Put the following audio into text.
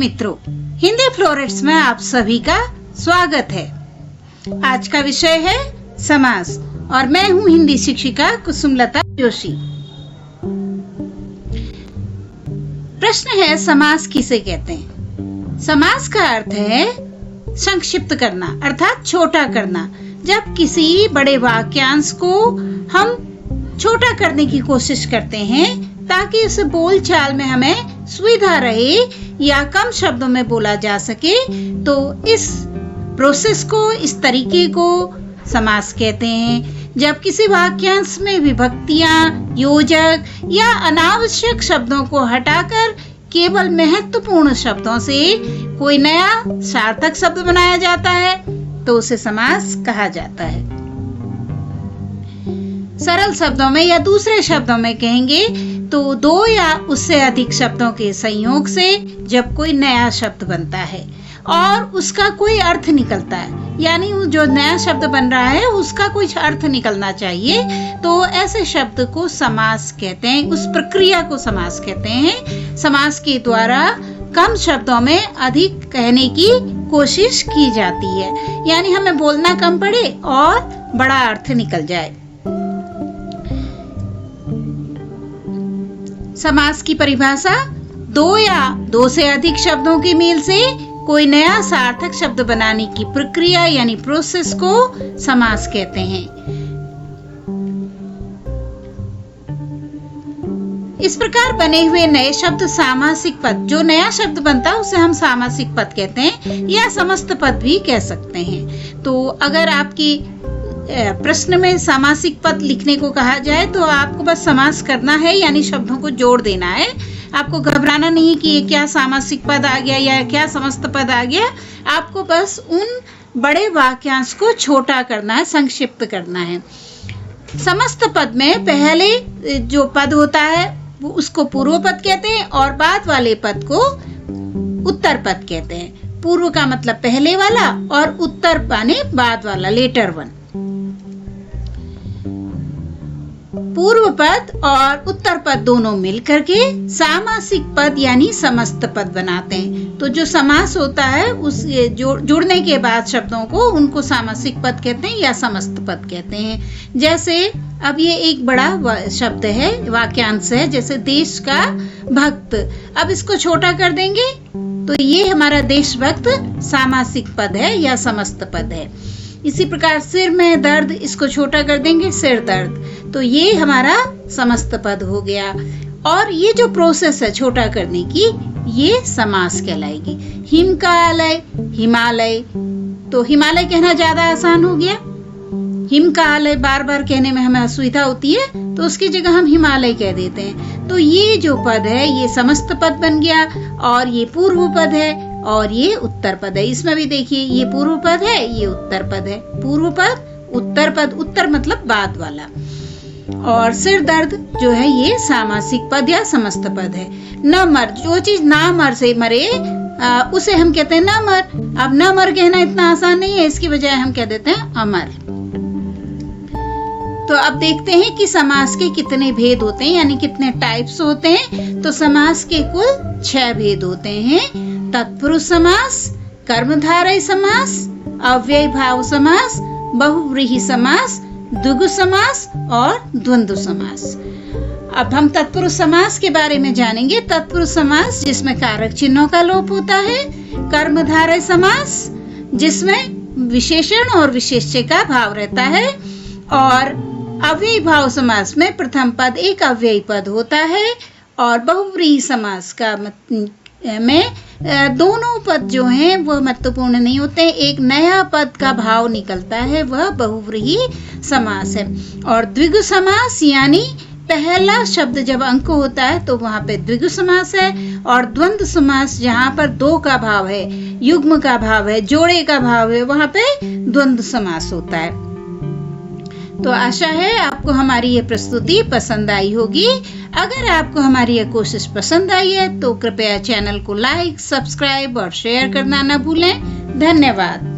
मित्रों, हिंदी फ्लोरेट्स में आप सभी का स्वागत है। आज का विषय है समास और मैं हूं हिंदी शिक्षिका कुसुमलता जोशी। प्रश्न है, समास किसे कहते हैं? समास का अर्थ है संक्षिप्त करना अर्थात छोटा करना। जब किसी बड़े वाक्यांश को हम छोटा करने की कोशिश करते हैं ताकि उस बोलचाल में हमें सुविधा रहे या कम शब्दों में बोला जा सके, तो इस प्रोसेस को, इस तरीके को समास कहते हैं। जब किसी वाक्यांश में विभक्तियां, योजक या अनावश्यक शब्दों को हटाकर केवल महत्वपूर्ण शब्दों से कोई नया सार्थक शब्द बनाया जाता है तो उसे समास कहा जाता है। सरल शब्दों में या दूसरे शब्दों में कहेंगे तो दो या उससे अधिक शब्दों के संयोग से जब कोई नया शब्द बनता है और उसका कोई अर्थ निकलता है, यानी जो नया शब्द बन रहा है उसका कुछ अर्थ निकलना चाहिए, तो ऐसे शब्द को समास कहते हैं। उस प्रक्रिया को समास कहते हैं। समास के द्वारा कम शब्दों में अधिक कहने की कोशिश की जाती है, यानी हमें बोलना कम पड़े और बड़ा अर्थ निकल जाए। समास की परिभाषा, दो या दो से अधिक शब्दों के मेल से कोई नया सार्थक शब्द बनाने की प्रक्रिया यानी प्रोसेस को समास कहते हैं। इस प्रकार बने हुए नए शब्द सामासिक पद, जो नया शब्द बनता है उसे हम सामासिक पद कहते हैं या समस्त पद भी कह सकते हैं। तो अगर आपकी प्रश्न में सामासिक पद लिखने को कहा जाए तो आपको बस समास करना है, यानी शब्दों को जोड़ देना है। आपको घबराना नहीं कि ये क्या सामासिक पद आ गया या क्या समस्त पद आ गया। आपको बस उन बड़े वाक्यांश को छोटा करना है, संक्षिप्त करना है। समस्त पद में पहले जो पद होता है उसको पूर्व पद कहते हैं और बाद वाले पद को उत्तर पद कहते हैं। पूर्व का मतलब पहले वाला और उत्तर माने बाद वाला, लेटर वन। पूर्व पद और उत्तर पद दोनों मिलकर के सामासिक पद यानी समस्त पद बनाते हैं। तो जो समास होता है उस जुड़ने के बाद शब्दों को, उनको सामासिक पद कहते हैं या समस्त पद कहते हैं। जैसे अब ये एक बड़ा शब्द है, वाक्यांश है, जैसे देश का भक्त। अब इसको छोटा कर देंगे तो ये हमारा देशभक्त सामासिक पद है या समस्त पद है। इसी प्रकार सिर में दर्द, इसको छोटा कर देंगे सिर दर्द, तो ये हमारा समस्त पद हो गया। और ये जो प्रोसेस है छोटा करने की, ये समास कहलाएगी। हिमकालय, हिमालय, तो हिमालय कहना ज्यादा आसान हो गया। हिमकालय बार बार कहने में हमें असुविधा होती है तो उसकी जगह हम हिमालय कह देते हैं। तो ये जो पद है ये समस्त पद बन गया और ये पूर्व पद है और ये उत्तर पद है। इसमें भी देखिए, ये पूर्व पद है, ये उत्तर पद है। पूर्व पद, उत्तर पद, उत्तर मतलब बाद वाला। और सिर दर्द जो है ये सामासिक पद या समस्त पद है। न मर, जो चीज ना मर से मरे उसे हम कहते हैं न मर। अब न मर कहना इतना आसान नहीं है, इसकी बजाय हम कह देते हैं अमर। तो अब देखते हैं कि समास के कितने भेद होते हैं, यानी कितने टाइप्स होते हैं। तो समास के कुल 6 भेद होते हैं। तत्पुरुष समास, कर्मधारय समास, अव्यय भाव समास, बहुव्रीहि समास, द्विगु समास और द्वंद्व समास। अब हम तत्पुरुष समास के बारे में जानेंगे। तत्पुरुष समास जिसमें कारक चिन्हों का लोप होता है। कर्मधारय समास जिसमें विशेषण और विशेष्य का भाव रहता है। और अव्ययी भाव समास में प्रथम पद एक अव्ययी पद होता है। और बहुव्रीहि समास का में दोनों पद जो हैं वह महत्वपूर्ण नहीं होते, एक नया पद का भाव निकलता है, वह बहुव्रीहि समास है। और द्विगु समास यानी पहला शब्द जब अंक होता है तो वहां पे द्विगु समास है। और द्वंद्व समास जहां पर दो का भाव है, युग्म का भाव है, जोड़े का भाव है, वहां पे द्वंद्व समास होता है। तो आशा है आपको हमारी ये प्रस्तुति पसंद आई होगी। अगर आपको हमारी ये कोशिश पसंद आई है तो कृपया चैनल को लाइक, सब्सक्राइब और शेयर करना न भूलें। धन्यवाद।